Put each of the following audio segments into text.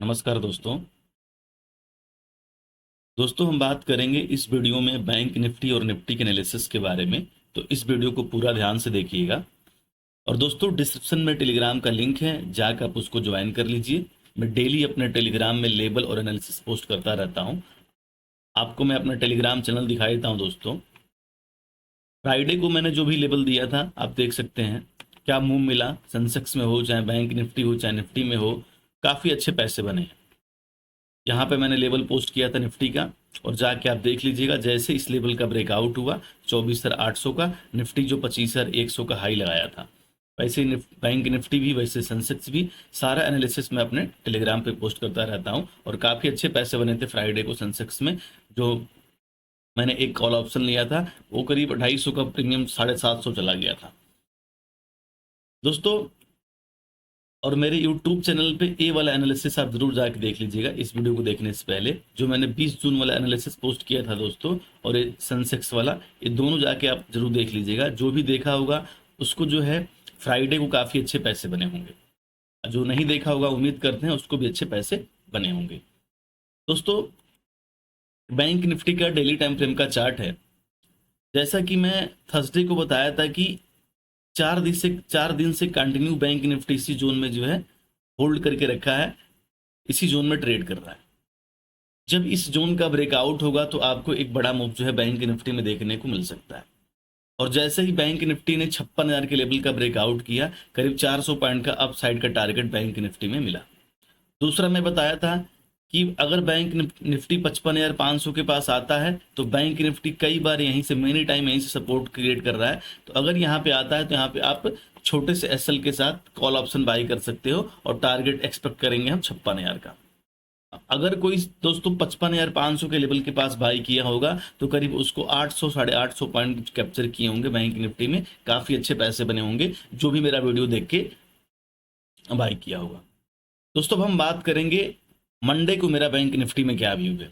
नमस्कार दोस्तों। हम बात करेंगे इस वीडियो में बैंक निफ्टी और निफ्टी के एनालिसिस के बारे में। तो इस वीडियो को पूरा ध्यान से देखिएगा। और दोस्तों, डिस्क्रिप्शन में टेलीग्राम का लिंक है, जाकर आप उसको ज्वाइन कर लीजिए। मैं डेली अपने टेलीग्राम में लेबल और एनालिसिस पोस्ट करता रहता हूं। आपको मैं अपना टेलीग्राम चैनल दिखा देता हूं दोस्तों। फ्राइडे को मैंने जो भी लेबल दिया था आप देख सकते हैं क्या मूव मिला। सेंसेक्स में हो, चाहे बैंक निफ्टी हो, चाहे निफ्टी में हो, काफ़ी अच्छे पैसे बने हैं। यहाँ पे मैंने लेवल पोस्ट किया था निफ्टी का, और जाके आप देख लीजिएगा। जैसे इस लेवल का ब्रेकआउट हुआ 24,800 का, निफ्टी जो 25,100 का हाई लगाया था, वैसे बैंक निफ्टी भी, वैसे सेंसेक्स भी, सारा एनालिसिस मैं अपने टेलीग्राम पे पोस्ट करता रहता हूँ। और काफ़ी अच्छे पैसे बने थे फ्राइडे को सेंसेक्स में। जो मैंने एक कॉल ऑप्शन लिया था वो करीब 250 का प्रीमियम 750 चला गया था दोस्तों। और मेरे यूट्यूब चैनल पे ए वाला एनालिसिस आप जरूर जाके देख लीजिएगा इस वीडियो को देखने से पहले। जो मैंने 20 जून वाला एनालिसिस पोस्ट किया था दोस्तों, और ये सेंसेक्स वाला, ये दोनों जाके आप जरूर देख लीजिएगा। जो भी देखा होगा उसको जो है फ्राइडे को काफ़ी अच्छे पैसे बने होंगे। जो नहीं देखा होगा उम्मीद करते हैं उसको भी अच्छे पैसे बने होंगे दोस्तों। बैंक निफ्टी का डेली टाइम फ्रेम का चार्ट है। जैसा कि मैं थर्सडे को बताया था कि 4 दिन से कंटिन्यू बैंक निफ्टी इसी जोन में जो है होल्ड करके रखा है, इसी जोन में ट्रेड कर रहा है। जब इस जोन का ब्रेकआउट होगा तो आपको एक बड़ा मूव जो है बैंक निफ्टी में देखने को मिल सकता है। और जैसे ही बैंक निफ्टी ने 56,000 के लेवल का ब्रेकआउट किया, करीब 400 पॉइंट का अप साइड का टारगेट बैंक निफ्टी में मिला। दूसरा मैं बताया था कि अगर बैंक निफ्टी 55,500 के पास आता है तो बैंक निफ्टी कई बार यहीं से, मेनी टाइम यहीं से सपोर्ट क्रिएट कर रहा है। तो अगर यहाँ पे आता है तो यहाँ पे आप छोटे से एसएल के साथ कॉल ऑप्शन बाई कर सकते हो, और टारगेट एक्सपेक्ट करेंगे हम 56,000 का। अगर कोई दोस्तों 55,500 के लेवल के पास बाई किया होगा तो करीब उसको 800 850 पॉइंट कैप्चर किए होंगे बैंक निफ्टी में, काफ़ी अच्छे पैसे बने होंगे जो भी मेरा वीडियो देख के बाई किया होगा दोस्तों। अब हम बात करेंगे मंडे को मेरा बैंक निफ्टी में क्या व्यू है।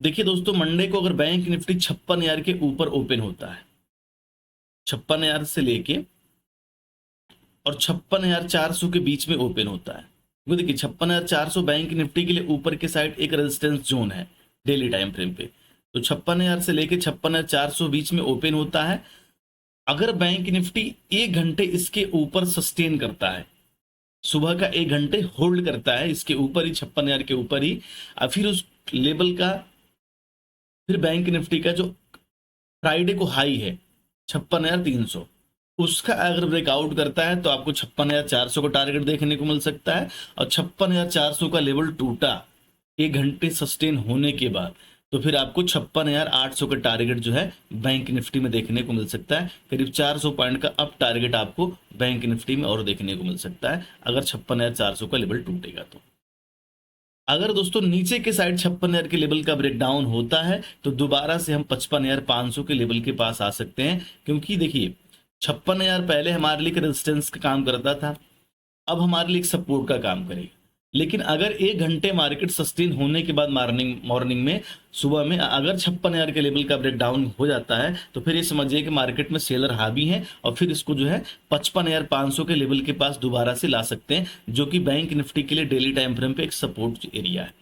देखिए दोस्तों, मंडे को अगर बैंक निफ्टी 56,000 के ऊपर ओपन होता है, 56,000 से लेके और 56,400 के बीच में ओपन होता है, वो देखिए 56,400 बैंक निफ्टी के लिए ऊपर के साइड एक रेजिस्टेंस जोन है डेली टाइम फ्रेम पे। तो 56,000 से लेके 56,400 बीच में ओपन होता है। अगर बैंक निफ्टी 1 घंटे इसके ऊपर सस्टेन करता है, सुबह का 1 घंटे होल्ड करता है इसके ऊपर ही, 56,000 के ऊपर ही, और फिर उस लेवल का, फिर बैंक निफ्टी का जो फ्राइडे को हाई है 56,300, उसका अगर ब्रेकआउट करता है तो आपको 56,400 का टारगेट देखने को मिल सकता है। और 56,400 का लेवल टूटा 1 घंटे सस्टेन होने के बाद, तो फिर आपको 56,800 का टारगेट जो है बैंक निफ्टी में देखने को मिल सकता है। करीब 400 पॉइंट का अप टारगेट आपको बैंक निफ्टी में और देखने को मिल सकता है अगर 56,400 का लेवल टूटेगा तो। अगर दोस्तों नीचे के साइड 56,000 के लेवल का ब्रेकडाउन होता है तो दोबारा से हम 55,500 के लेवल के पास आ सकते हैं। क्योंकि देखिए 56,000 पहले हमारे लिए रेजिस्टेंस का काम करता था, अब हमारे लिए एक सपोर्ट का काम करेगा। लेकिन अगर 1 घंटे मार्केट सस्टेन होने के बाद मॉर्निंग में, सुबह में अगर 56,000 के लेवल का ब्रेकडाउन हो जाता है तो फिर ये समझिए कि मार्केट में सेलर हावी हैं, और फिर इसको जो है 55,500 के लेवल के पास दोबारा से ला सकते हैं, जो कि बैंक निफ्टी के लिए डेली टाइम फ्रेम पे एक सपोर्ट एरिया है।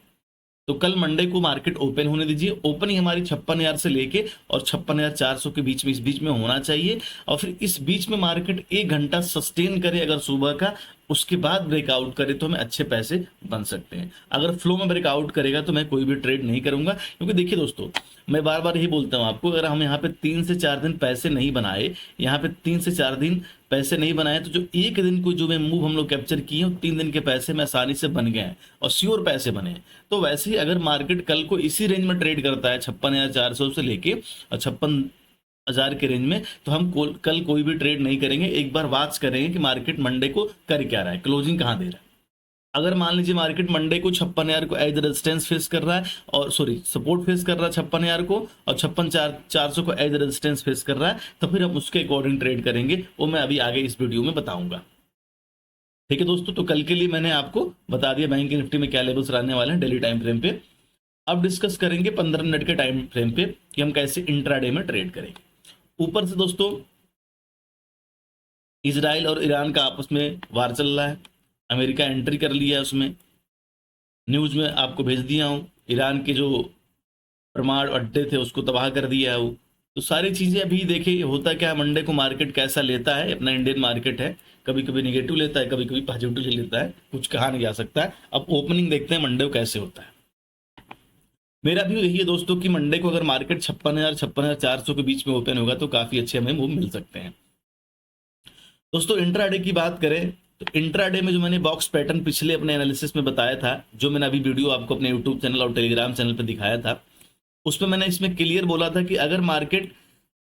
तो कल मंडे को मार्केट ओपन होने दीजिए। ओपनिंग हमारी 56,000 से लेके और 56,400 के बीच में, इस बीच में होना चाहिए। और फिर इस बीच में मार्केट 1 घंटा सस्टेन करे अगर सुबह का, उसके बाद ब्रेकआउट करे तो हमें अच्छे पैसे बन सकते हैं। अगर फ्लो में ब्रेकआउट करेगा तो मैं कोई भी ट्रेड नहीं करूंगा। क्योंकि देखिए दोस्तों, मैं बार बार यही बोलता हूँ आपको, अगर हम यहाँ पे 3 से 4 दिन पैसे नहीं बनाए, यहाँ पे 3 से 4 दिन पैसे नहीं बनाए, तो जो एक दिन को जो मैं मूव हम लोग कैप्चर किए हैं 3 दिन के पैसे में आसानी से बन गए हैं, और श्योर पैसे बने हैं। तो वैसे ही अगर मार्केट कल को इसी रेंज में ट्रेड करता है 56,400 से लेके और 56,000 के रेंज में, तो हम कल कोई भी ट्रेड नहीं करेंगे। एक बार वॉच करेंगे कि मार्केट मंडे को कर क्या रहा है, क्लोजिंग कहाँ दे रहा है। अगर मान लीजिए मार्केट मंडे को 56,000 को एज रेजिस्टेंस फेस कर रहा है, और सॉरी सपोर्ट फेस कर रहा है 56,000 को, और 56,400 को एज रेजिस्टेंस फेस कर रहा है, तो फिर हम उसके अकॉर्डिंग ट्रेड करेंगे। वो मैं अभी आगे इस वीडियो में बताऊंगा। ठीक है दोस्तों, तो कल के लिए मैंने आपको बता दिया बैंक निफ्टी में क्या लेवल्स रहने वाले हैं डेली टाइम फ्रेम पे। अब डिस्कस करेंगे 15 मिनट के टाइम फ्रेम पे कि हम कैसे इंट्राडे में ट्रेड करेंगे। ऊपर से दोस्तों इजराइल और ईरान का आपस में वार चल रहा है, अमेरिका एंट्री कर लिया है उसमें। न्यूज़ में आपको भेज दिया हूँ, ईरान के जो परमाणु अड्डे थे उसको तबाह कर दिया है वो। तो सारी चीज़ें अभी देखिए होता क्या है, मंडे को मार्केट कैसा लेता है, अपना इंडियन मार्केट है, कभी कभी निगेटिव लेता है, कभी कभी पॉजिटिव ले लेता है, कुछ कहा नहीं जा सकता है। अब ओपनिंग देखते हैं मंडे को कैसे होता है। मेरा भी यही है दोस्तों कि मंडे को अगर मार्केट 56,000 56,400 के बीच में ओपन होगा तो काफ़ी अच्छे हमें मूव मिल सकते हैं। दोस्तों इंट्राडे की बात करें तो इंट्राडे में जो मैंने बॉक्स पैटर्न पिछले अपने एनालिसिस में बताया था, जो मैंने अभी वीडियो आपको अपने यूट्यूब चैनल और टेलीग्राम चैनल पर दिखाया था, उसमें मैंने इसमें क्लियर बोला था कि अगर मार्केट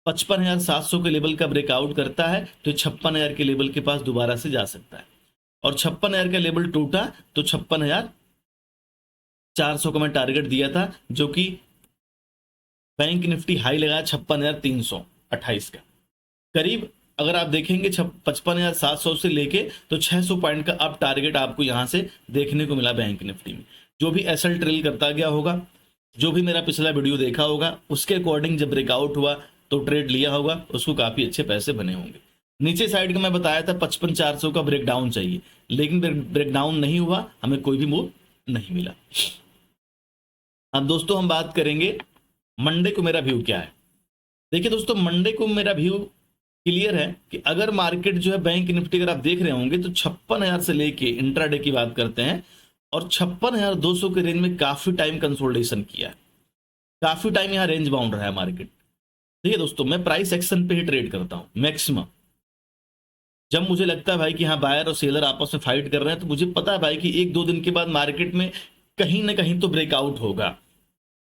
55,700 के लेवल का ब्रेकआउट करता है तो 56,000 के लेवल के पास दोबारा से जा सकता है, और 56,000 का लेवल टूटा तो 56,400 को मैं टारगेट दिया था, जो कि बैंक निफ्टी हाई लगाया 56,328 का करीब। अगर आप देखेंगे 55,700 से लेके तो 600 पॉइंट का अब टारगेट आपको यहां से देखने को मिला बैंक निफ्टी में। जो भी एसएल ट्रेल करता गया होगा, जो भी मेरा पिछला वीडियो देखा होगा, उसके अकॉर्डिंग जब ब्रेकआउट हुआ तो ट्रेड लिया होगा, उसको काफी अच्छे पैसे बने होंगे। नीचे साइड का मैं बताया था 55,400 का ब्रेकडाउन चाहिए, लेकिन ब्रेकडाउन नहीं हुआ, हमें कोई भी मूव नहीं मिला। अब दोस्तों हम बात करेंगे मंडे को मेरा व्यू क्या है। देखिए दोस्तों, मंडे को मेरा व्यू क्लियर है कि अगर मार्केट जो है बैंक निफ्टी अगर आप देख रहे होंगे तो 56,000 से लेके इंट्राडे की बात करते हैं और 56,200 के रेंज में काफी टाइम कंसोलिडेशन किया है, काफी टाइम यहाँ रेंज बाउंड रहा है मार्केट। देखिए दोस्तों, मैं प्राइस एक्शन पे ही ट्रेड करता हूं मैक्सिमम। जब मुझे लगता है भाई कि हाँ बायर और सेलर आपस में फाइट कर रहे हैं, तो मुझे पता है भाई कि 1-2 दिन के बाद मार्केट में कहीं ना कहीं तो ब्रेकआउट होगा।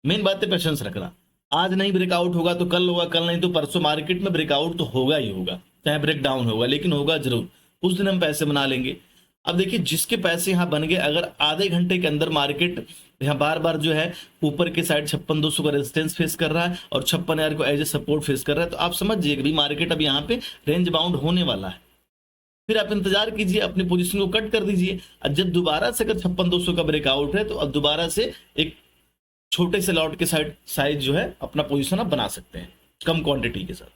मेन बात है पेशेंस रखना। आज नहीं ब्रेकआउट होगा तो कल होगा, कल नहीं तो परसों मार्केट में ब्रेकआउट तो होगा ही होगा, चाहे ब्रेक डाउन होगा, लेकिन होगा जरूर। उस दिन हम पैसे बना लेंगे। अब देखिए, जिसके पैसे यहाँ बन गए, अगर आधे घंटे के अंदर मार्केट यहाँ बार बार जो है ऊपर के साइड 56,200 का रेजिस्टेंस फेस कर रहा है और 56,000 को एज ए सपोर्ट फेस कर रहा है, तो आप समझिए कि मार्केट अब यहाँ पे रेंज बाउंड होने वाला है। फिर आप इंतजार कीजिए, अपनी पोजीशन को कट कर दीजिए। और जब दोबारा से अगर 56,200 का ब्रेकआउट है तो अब दोबारा से एक छोटे से लॉट के साइज जो है अपना पोजीशन आप बना सकते हैं कम क्वांटिटी के साथ।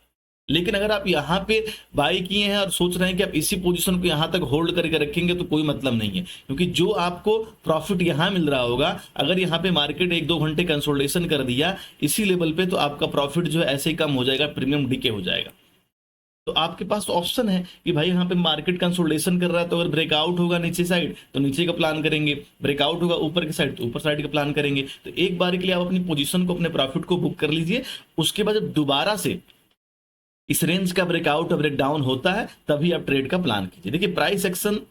लेकिन अगर आप यहाँ पे बाई किए हैं और सोच रहे हैं कि आप इसी पोजीशन को यहाँ तक होल्ड करके रखेंगे तो कोई मतलब नहीं है, क्योंकि जो आपको प्रॉफिट यहाँ मिल रहा होगा, अगर यहाँ पे मार्केट 1-2 घंटे कंसोलिडेशन कर दिया इसी लेवल पे, तो आपका प्रॉफिट जो है ऐसे ही कम हो जाएगा, प्रीमियम डीके हो जाएगा। तो आपके पास ऑप्शन है कि भाई यहाँ पे मार्केट कंसोलिडेशन कर रहा है, तो अगर ब्रेकआउट होगा नीचे साइड तो नीचे का प्लान करेंगे, ब्रेकआउट होगा ऊपर की साइड तो ऊपर साइड का प्लान करेंगे। तो एक बार के लिए आप अपनी पोजीशन को, अपने प्रॉफिट को बुक कर लीजिए। उसके बाद जब दोबारा से इस रेंज का ब्रेकआउट और ब्रेकडाउन होता है तभी आप ट्रेड का प्लान कीजिए। देखिए, प्राइस एक्शन पे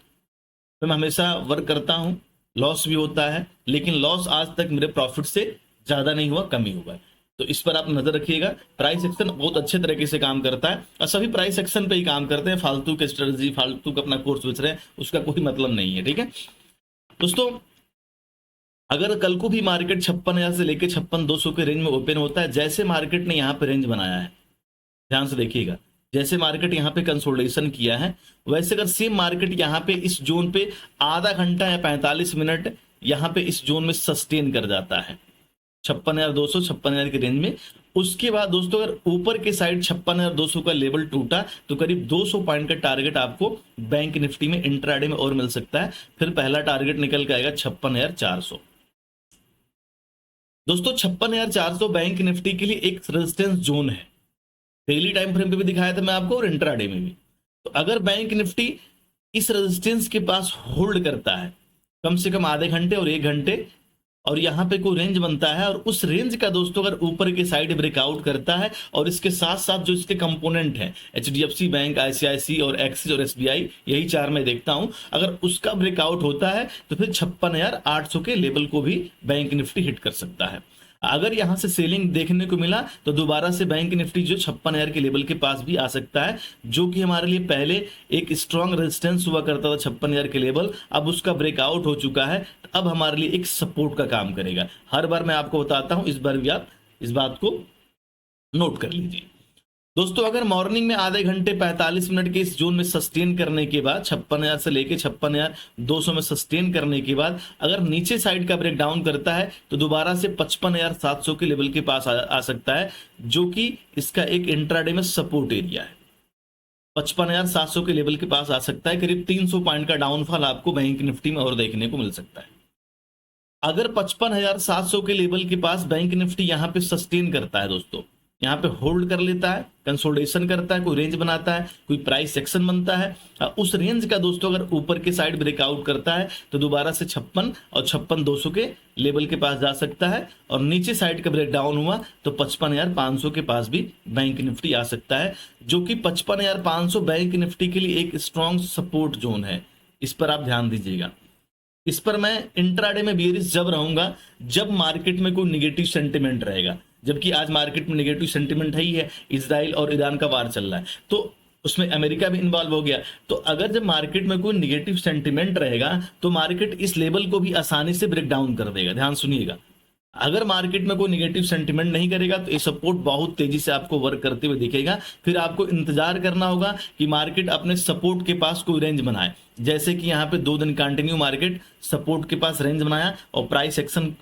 मैं हमेशा वर्क करता हूँ, लॉस भी होता है, लेकिन लॉस आज तक मेरे प्रॉफिट से ज्यादा नहीं हुआ, कम ही हुआ है। तो इस पर आप नजर रखिएगा। प्राइस एक्शन बहुत अच्छे तरीके से काम करता है और सभी प्राइस एक्शन पे ही काम करते हैं। फालतू के स्ट्रेटजी, फालतू का अपना कोर्स बेच रहे हैं, उसका कोई मतलब नहीं है। ठीक है दोस्तों, अगर कल को भी मार्केट 56,000 से लेकर 56,200 के रेंज में ओपन होता है, जैसे मार्केट ने यहाँ पे रेंज बनाया है, ध्यान से देखिएगा, जैसे मार्केट यहाँ पे कंसोलिडेशन किया है, वैसे अगर सेम मार्केट यहाँ पे इस जोन पे आधा घंटा या 45 मिनट यहाँ पे इस जोन में सस्टेन कर जाता है 56,200 56,000 के रेंज में, उसके बाद दोस्तों अगर ऊपर के साइड 56,200 का लेवल टूटा तो करीब 200 पॉइंट का टारगेट आपको बैंक निफ्टी में इंट्राडे में और मिल सकता है। फिर पहला टारगेट निकल के आएगा 56,400। दोस्तों 56,400 बैंक निफ्टी के लिए एक रेजिस्टेंस जोन है, डेली टाइम फ्रेम पे भी दिखाया था मैं आपको और इंट्राडे में भी। तो अगर बैंक निफ्टी इस रेजिस्टेंस के पास होल्ड करता है कम से कम आधे घंटे और 1 घंटे, और यहाँ पे कोई रेंज बनता है और उस रेंज का दोस्तों अगर ऊपर के साइड ब्रेकआउट करता है, और इसके साथ साथ जो इसके कंपोनेंट हैं HDFC बैंक, ICICI और एक्सिस और SBI, यही 4 मैं देखता हूं, अगर उसका ब्रेकआउट होता है तो फिर 56,800 के लेवल को भी बैंक निफ्टी हिट कर सकता है। अगर यहां से सेलिंग देखने को मिला तो दोबारा से बैंक निफ्टी जो 56,000 के लेवल के पास भी आ सकता है, जो कि हमारे लिए पहले एक स्ट्रॉन्ग रेजिस्टेंस हुआ करता था 56,000 के लेवल, अब उसका ब्रेकआउट हो चुका है, अब हमारे लिए एक सपोर्ट का काम करेगा। हर बार मैं आपको बताता हूं, इस बार भी आप इस बात को नोट कर लीजिए। दोस्तों अगर मॉर्निंग में आधे घंटे 45 मिनट के इस जोन में सस्टेन करने के बाद 56,000 से लेके 56,200 में सस्टेन करने के बाद अगर नीचे साइड का ब्रेक डाउन करता है तो दोबारा से 55,700 के लेवल के पास आ सकता है, जो कि इसका एक इंट्राडे में सपोर्ट एरिया है। 55,700 के लेवल के पास आ सकता है, करीब 300 पॉइंट का डाउनफॉल आपको बैंक निफ्टी में और देखने को मिल सकता है। अगर 55,700 के लेवल के पास बैंक निफ्टी यहाँ पे सस्टेन करता है दोस्तों, यहाँ पे होल्ड कर लेता है, कंसोलिडेशन करता है, कोई रेंज बनाता है, कोई प्राइस एक्शन बनता है, उस रेंज का दोस्तों अगर ऊपर के साइड ब्रेकआउट करता है तो दोबारा से 56 और 56,200 के लेवल के पास जा सकता है, और नीचे साइड का ब्रेक डाउन हुआ तो 55,500 के पास भी बैंक निफ्टी आ सकता है, जो कि 55,500 बैंक निफ्टी के लिए एक स्ट्रॉन्ग सपोर्ट जोन है। इस पर आप ध्यान दीजिएगा। इस पर मैं इंट्राडे में बियरिश जब रहूंगा जब मार्केट में कोई निगेटिव सेंटिमेंट रहेगा, जबकि आज मार्केट में निगेटिव सेंटिमेंट है ही है, इजराइल और ईरान का वार चल रहा है, तो उसमें अमेरिका भी इन्वॉल्व हो गया। तो अगर जब मार्केट में कोई निगेटिव सेंटिमेंट रहेगा तो मार्केट इस लेवल को भी आसानी से ब्रेक डाउन कर देगा। ध्यान सुनिएगा, अगर मार्केट में कोई निगेटिव सेंटिमेंट नहीं करेगा तो ये सपोर्ट बहुत तेजी से आपको वर्क करते हुए दिखेगा। फिर आपको इंतजार करना होगा कि मार्केट अपने सपोर्ट के पास कोई रेंज बनाए, जैसे कि यहाँ पे 2 दिन कंटिन्यू मार्केट सपोर्ट के पास रेंज बनाया और प्राइस एक्शन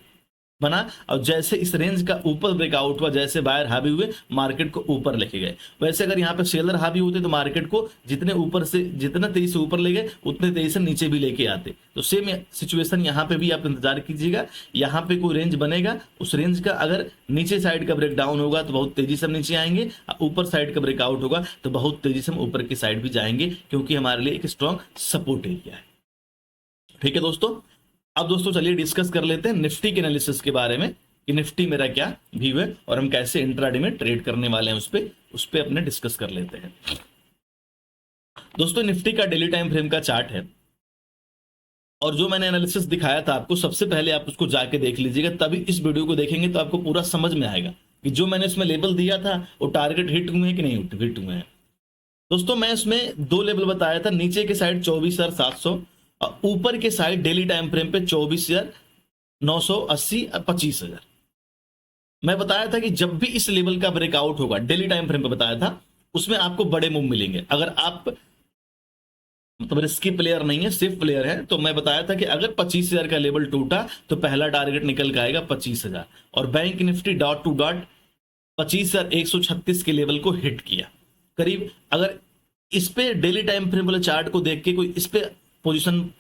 बना, और जैसे इस रेंज का ऊपर ब्रेकआउट हुआ, जैसे बायर हावी हुए मार्केट को ऊपर लेके गए। वैसे अगर यहाँ पे सेलर हावी होते तो मार्केट को जितना तेजी से ऊपर ले गए उतने तेजी से नीचे भी लेके आते। तो सेम सिचुएशन यहाँ पे भी आप इंतजार कीजिएगा। यहाँ पे कोई रेंज बनेगा, उस रेंज का अगर नीचे साइड का ब्रेक डाउन होगा तो बहुत तेजी से हम नीचे आएंगे, ऊपर साइड का ब्रेकआउट होगा तो बहुत तेजी से हम ऊपर की साइड भी जाएंगे, क्योंकि हमारे लिए एक स्ट्रॉन्ग सपोर्ट एरिया है। ठीक है दोस्तों, अब दोस्तों चलिए डिस्कस कर लेते हैं निफ्टी के एनालिसिस के बारे में कि निफ्टी मेरा क्या व्यू है और हम कैसे इंट्राडे में ट्रेड करने वाले हैं, उस पे अपने डिस्कस कर लेते हैं। दोस्तों निफ्टी का डेली टाइम फ्रेम का चार्ट है, और जो मैंने एनालिसिस दिखाया था आपको, सबसे पहले आप उसको जाके देख लीजिएगा, तभी इस वीडियो को देखेंगे तो आपको पूरा समझ में आएगा कि जो मैंने इसमें लेवल दिया था वो टारगेट हिट हुए हैं कि नहीं हिट हुए हैं। दोस्तों मैं इसमें 2 लेवल बताया था, नीचे के साइड 24,700 और ऊपर के साइड डेली टाइम फ्रेम पे 24,980 और 25,000। मैं बताया था कि जब भी इस लेवल का ब्रेकआउट होगा, डेली टाइम फ्रेम पे बताया था, उसमें आपको बड़े मूव मिलेंगे। अगर आप मतलब रिस्की प्लेयर नहीं है, सेफ प्लेयर है, तो मैं बताया था कि अगर 25,000 का लेवल टूटा तो पहला टारगेट निकल के आएगा 25,000, और bank Nifty dot to dot 25,136 के लेवल को हिट किया करीब। अगर इस पे डेली टाइम फ्रेम वाले चार्ट को देख के कोई इस पे पोजीशन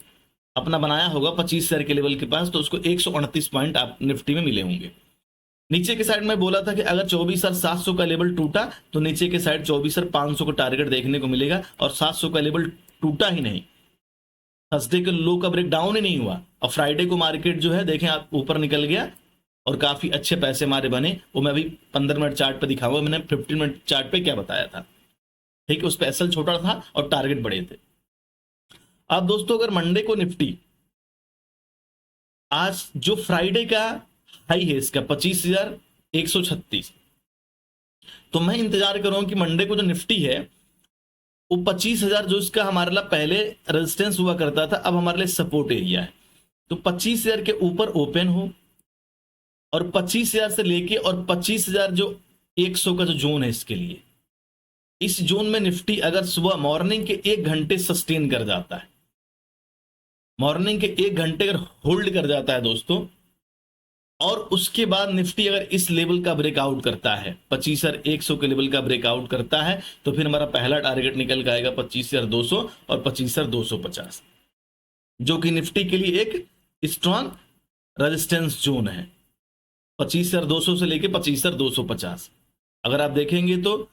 अपना बनाया होगा 25,000 के लेवल के पास, तो उसको 129 पॉइंट आप निफ्टी में मिले होंगे। नीचे के साइड में बोला था कि अगर 24,700 का लेवल टूटा तो नीचे के साइड 24,500 का टारगेट देखने को मिलेगा, और 700 का लेवल टूटा ही नहीं, थर्सडे के लो का ब्रेक डाउन ही नहीं हुआ, और फ्राइडे को मार्केट जो है देखें आप ऊपर निकल गया और काफी अच्छे पैसे हमारे बने। वो मैं अभी 15 मिनट चार्ट पे दिखाऊंगा, मैंने 15 मिनट चार्ट पे क्या बताया था। ठीक है, उस पे एसएल छोटा था और टारगेट बड़े थे। अब दोस्तों अगर मंडे को निफ्टी, आज जो फ्राइडे का हाई है इसका 25,136, तो मैं इंतजार कर रहा हूं कि मंडे को जो निफ्टी है वो 25,000 जो इसका हमारे लिए पहले रेजिस्टेंस हुआ करता था, अब हमारे लिए सपोर्ट एरिया है, तो 25,000 के ऊपर ओपन हो, और 25,000 से लेके और 25,000 जो 100 का जो जोन है इसके लिए, इस जोन में निफ्टी अगर सुबह मॉर्निंग के 1 घंटे सस्टेन कर जाता है, मॉर्निंग के 1 घंटे अगर होल्ड कर जाता है दोस्तों, और उसके बाद निफ्टी अगर इस लेवल का ब्रेकआउट करता है, 25,100 के लेवल का ब्रेकआउट करता है, तो फिर हमारा पहला टारगेट निकल के आएगा 25,200 और 25,250, जो कि निफ्टी के लिए एक स्ट्रॉन्ग रेजिस्टेंस जोन है। 25,200 से लेके 25,250 अगर आप देखेंगे तो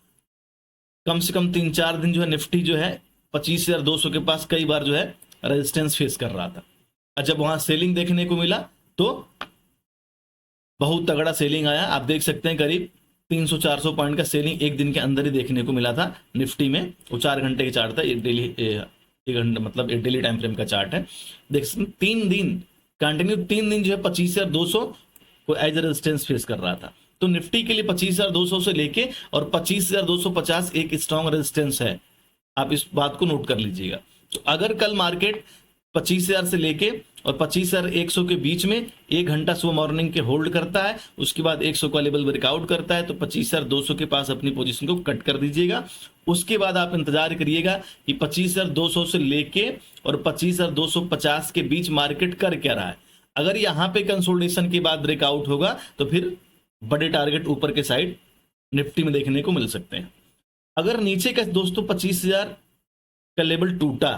कम से कम 3-4 दिन जो है निफ्टी जो है 25,200 के पास कई बार जो है रेजिस्टेंस फेस कर रहा था, और जब वहां सेलिंग देखने को मिला तो बहुत तगड़ा सेलिंग आया। आप देख सकते हैं करीब 300-400 पॉइंट का सेलिंग एक दिन के अंदर ही देखने को मिला था निफ्टी में। वो 4 घंटे का चार्ट था, एक घंटा मतलब एक डेली टाइम फ्रेम का चार्ट है। देख सकते 3 दिन कंटिन्यू 3 दिन जो है 25,200 को एज रेजिस्टेंस फेस कर रहा था। तो निफ्टी के लिए 25,200 से लेके और 25,250 एक स्ट्रॉन्ग रेजिस्टेंस है, आप इस बात को नोट कर लीजिएगा। तो अगर कल मार्केट 25,000 से लेके और 25,100 के बीच में 1 घंटा सुबह मॉर्निंग के होल्ड करता है, उसके बाद 100 का लेवल ब्रेकआउट करता है, तो 25,200 के पास अपनी पोजीशन को कट कर दीजिएगा। उसके बाद आप इंतजार करिएगा कि 25,200 से लेके और 25,250 के बीच मार्केट कर क्या रहा है। अगर यहाँ पे कंसोलिडेशन के बाद ब्रेकआउट होगा तो फिर बड़े टारगेट ऊपर के साइड निफ्टी में देखने को मिल सकते हैं। अगर नीचे का दोस्तों 25,000 का लेवल टूटा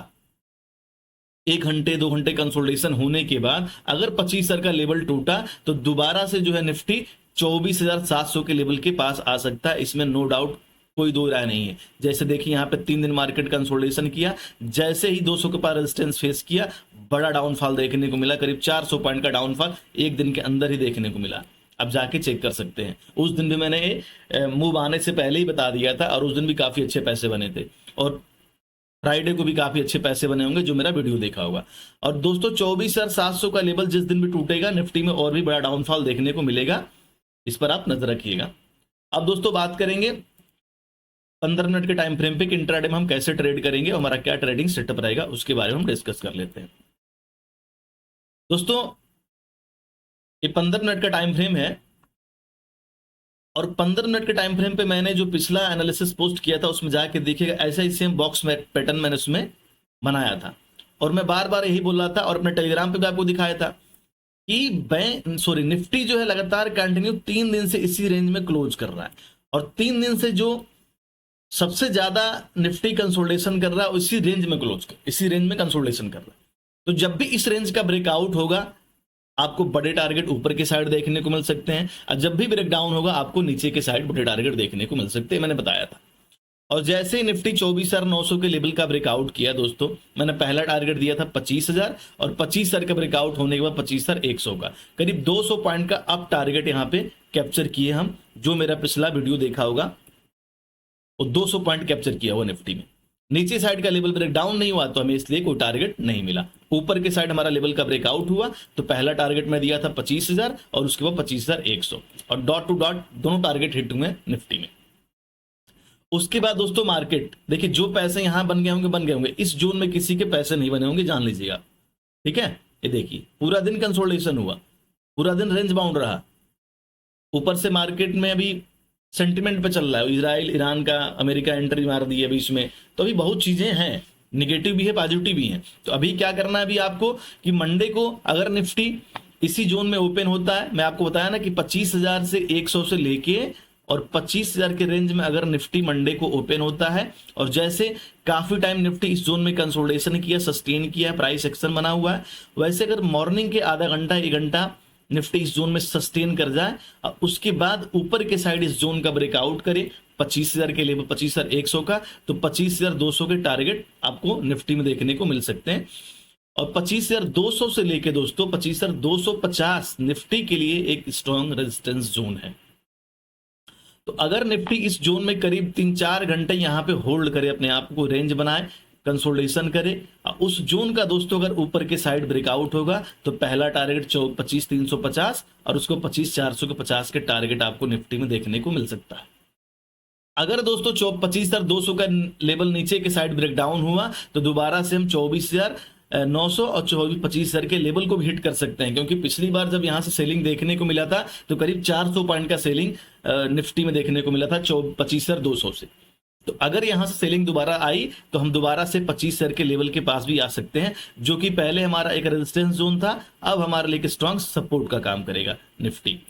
1 घंटे 2 घंटे कंसोलिडेशन होने के बाद अगर 25,000 का लेवल टूटा तो दोबारा से जो है निफ्टी 24,700 के लेवल के पास आ सकता है, इसमें नो डाउट कोई दो राय नहीं है। जैसे देखिए यहाँ पे 3 दिन मार्केट कंसोलिडेशन किया, जैसे ही 200 के पास रेजिस्टेंस फेस किया, बड़ा डाउनफॉल देखने को मिला, करीब 400 पॉइंट का डाउनफॉल एक दिन के अंदर ही देखने को मिला। अब जाके चेक कर सकते हैं, उस दिन भी मैंने मूव आने से पहले ही बता दिया था और उस दिन भी काफी अच्छे पैसे बने थे, और फ्राइडे को भी काफी अच्छे पैसे बने होंगे जो मेरा वीडियो देखा होगा। और दोस्तों 24,700 का लेवल जिस दिन भी टूटेगा निफ्टी में और भी बड़ा डाउनफॉल देखने को मिलेगा, इस पर आप नजर रखिएगा। अब दोस्तों बात करेंगे 15 मिनट के टाइम फ्रेम पे कि इंट्राडे में हम कैसे ट्रेड करेंगे और हमारा क्या ट्रेडिंग सेटअप रहेगा, उसके बारे में हम डिस्कस कर लेते हैं। दोस्तों ये 15 मिनट का टाइम फ्रेम है और 15 मिनट के टाइम फ्रेम पे मैंने जो पिछला एनालिसिस पोस्ट किया था उसमें जाके देखिएगा, ऐसा ही सेम बॉक्स पैटर्न मैंने उसमें बनाया था और मैं बार बार यही बोल रहा था और अपने टेलीग्राम पे भी आपको दिखाया था कि निफ्टी जो है लगातार कंटिन्यू 3 दिन से इसी रेंज में क्लोज कर रहा है और 3 दिन से जो सबसे ज्यादा निफ्टी कंसोलिडेशन कर रहा है इसी रेंज में कंसोलिडेशन कर रहा है। तो जब भी इस रेंज का ब्रेकआउट होगा आपको बड़े टारगेट ऊपर के साइड देखने को मिल सकते हैं, और जब भी ब्रेकडाउन होगा आपको नीचे के साइड बड़े टारगेट देखने को मिल सकते हैं, मैंने बताया था। और जैसे ही निफ्टी 24,900 के लेवल का ब्रेकआउट किया दोस्तों, मैंने पहला टारगेट दिया था 25,000 और 25,000 का ब्रेकआउट होने के बाद 25,100 का करीब 200 पॉइंट का अप टारगेट यहाँ पे कैप्चर किए हम। जो मेरा पिछला वीडियो देखा होगा वो 200 पॉइंट कैप्चर किया हुआ निफ्टी में। नीचे साइड का लेवल ब्रेक डाउन नहीं हुआ तो हमें इसलिए कोई टारगेट नहीं मिला। ऊपर के साइड हमारा लेवल का ब्रेकआउट हुआ तो पहला टारगेट मैं दिया था 25,000 और उसके बाद 25,100 और डॉट टू डॉट दोनों टारगेट हिट हुए निफ्टी में। उसके बाद दोस्तों मार्केट देखिए, जो पैसे यहां बन गए होंगे, इस जोन में किसी के पैसे नहीं बने होंगे, जान लीजिएगा। ठीक है, ये देखिए पूरा दिन कंसोलिडेशन हुआ, पूरा दिन रेंज बाउंड रहा। ऊपर से मार्केट में अभी सेंटिमेंट पे चल रहा है, इजराइल ईरान का, अमेरिका एंट्री मार दी है बीच में, तो अभी बहुत चीजें हैं, निगेटिव भी है पॉजिटिव भी है। तो अभी क्या करना है अभी आपको कि मंडे को अगर निफ्टी इसी जोन में ओपन होता है, मैं आपको बताया ना कि 25,000 से 100 से लेके और 25,000 के रेंज में अगर निफ्टी मंडे को ओपन होता है और जैसे काफी टाइम निफ्टी इस जोन में कंसोलिडेशन किया, सस्टेन किया, प्राइस एक्शन बना हुआ है, वैसे अगर मॉर्निंग के आधा घंटा 1 घंटा निफ्टी इस जोन में सस्टेन कर जाए और उसके बाद ऊपर के साइड इस जोन का ब्रेकआउट करे 25,000 के लेवल 25,100 का, तो 25,200 के टारगेट आपको निफ्टी में देखने को मिल सकते हैं। और 25,200 से लेके दोस्तों 25,250 निफ्टी के लिए एक स्ट्रॉन्ग रेजिस्टेंस जोन है। तो अगर निफ्टी इस जोन में करीब 3-4 घंटे यहां पे होल्ड करे, अपने आप को रेंज बनाए, कंसोलिडेशन करे, उस जोन का दोस्तों अगर ऊपर के साइड ब्रेकआउट होगा तो पहला टारगेट 25,350 और उसको 25,450 के टारगेट आपको निफ्टी में देखने को मिल सकता है। अगर दोस्तों 25,200 का लेवल नीचे के साइड ब्रेकडाउन हुआ तो दोबारा से हम 24,900 और 25,000 के लेवल को भी हिट कर सकते हैं, क्योंकि पिछली बार जब यहां से सेलिंग देखने को मिला था तो करीब 400 पॉइंट का सेलिंग निफ्टी में देखने को मिला था 25,200 से। तो अगर यहां से सेलिंग दोबारा आई तो हम दोबारा से 25,000 के लेवल के पास भी आ सकते हैं, जो कि पहले हमारा एक रेजिस्टेंस जोन था, अब हमारे लिए एक स्ट्रॉन्ग सपोर्ट का काम करेगा निफ्टी।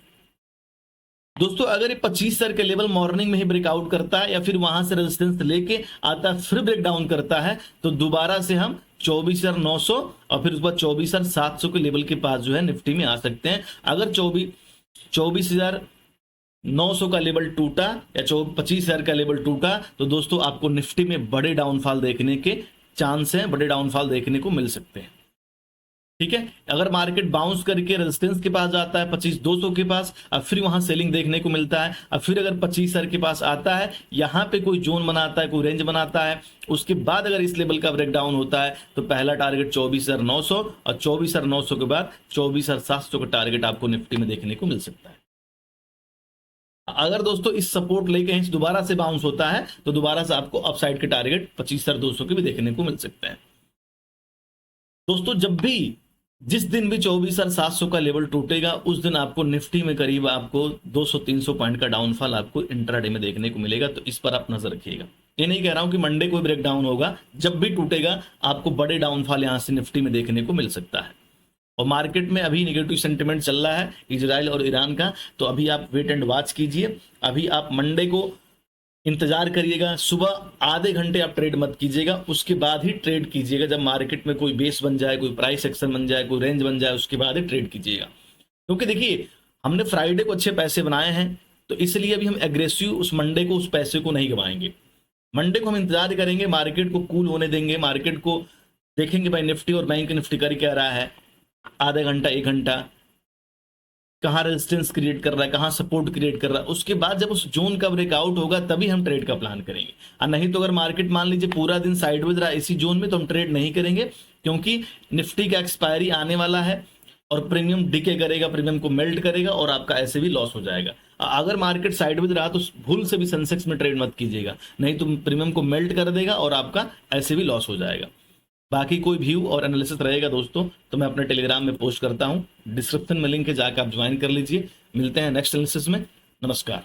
दोस्तों अगर ये 25,000 के लेवल मॉर्निंग में ही ब्रेकआउट करता है या फिर वहां से रेजिस्टेंस लेके आता है फिर ब्रेक डाउन करता है तो दोबारा से हम 24,900 और फिर उसके बाद 24,700 के लेवल के पास जो है निफ्टी में आ सकते हैं। अगर 24,900 का लेवल टूटा या 25,000 का लेवल टूटा तो दोस्तों आपको निफ्टी में बड़े डाउनफॉल देखने के चांस हैं, बड़े डाउनफॉल देखने को मिल सकते हैं। ठीक है, अगर मार्केट बाउंस करके रेजिस्टेंस के पास जाता है 25,200 के पास, अब फिर वहां सेलिंग देखने को मिलता है, अब फिर अगर 25,000 के पास आता है, यहां पे कोई जोन बनाता है, कोई रेंज बनाता है, उसके बाद अगर इस लेवल का ब्रेकडाउन होता है तो पहला टारगेट 24,900 और 24,900 के बाद 24,700 का टारगेट आपको निफ्टी में देखने को मिल सकता है। अगर दोस्तों इस सपोर्ट लेके दोबारा से बाउंस होता है तो दोबारा से आपको अपसाइड के टारगेट 25,200 के भी देखने को मिल सकते हैं। दोस्तों जब भी जिस दिन भी 24,700 का लेवल टूटेगा उस दिन आपको निफ्टी में करीब आपको 200-300 पॉइंट का डाउनफॉल आपको इंट्राडे में देखने को मिलेगा, तो इस पर आप नजर रखिएगा। ये नहीं कह रहा हूं कि मंडे को ब्रेक डाउन होगा, जब भी टूटेगा आपको बड़े डाउनफॉल यहां से निफ्टी में देखने को मिल सकता है। और मार्केट में अभी नेगेटिव सेंटिमेंट चल रहा है इजराइल और ईरान का, तो अभी आप वेट एंड वॉच कीजिए। अभी आप मंडे को इंतजार करिएगा, सुबह आधे घंटे आप ट्रेड मत कीजिएगा, उसके बाद ही ट्रेड कीजिएगा। जब मार्केट में कोई बेस बन जाए, कोई प्राइस एक्शन बन जाए, कोई रेंज बन जाए, उसके बाद ही ट्रेड कीजिएगा। क्योंकि देखिए हमने फ्राइडे को अच्छे पैसे बनाए हैं, तो इसलिए अभी हम एग्रेसिव उस मंडे को, उस पैसे को नहीं गवाएंगे। मंडे को हम इंतजार करेंगे, मार्केट को कूल होने देंगे, मार्केट को देखेंगे भाई निफ्टी और बैंक निफ्टी कर क्या रहा है, आधा घंटा 1 घंटा कहाँ रेजिस्टेंस क्रिएट कर रहा है, कहाँ सपोर्ट क्रिएट कर रहा है। उसके बाद जब उस जोन का ब्रेकआउट होगा तभी हम ट्रेड का प्लान करेंगे। और नहीं तो अगर मार्केट मान लीजिए पूरा दिन साइडवेज रहा इसी जोन में, तो हम ट्रेड नहीं करेंगे, क्योंकि निफ्टी का एक्सपायरी आने वाला है और प्रीमियम डिके करेगा, प्रीमियम को मेल्ट करेगा और आपका ऐसे भी लॉस हो जाएगा। अगर मार्केट साइडवेज रहा तो भूल से भी सेंसेक्स में ट्रेड मत कीजिएगा, नहीं तो प्रीमियम को मेल्ट कर देगा और आपका ऐसे भी लॉस हो जाएगा। बाकी कोई व्यू और एनालिसिस रहेगा दोस्तों तो मैं अपने टेलीग्राम में पोस्ट करता हूं, डिस्क्रिप्शन में लिंक है, जाकर आप ज्वाइन कर लीजिए। मिलते हैं नेक्स्ट एनालिसिस में। नमस्कार।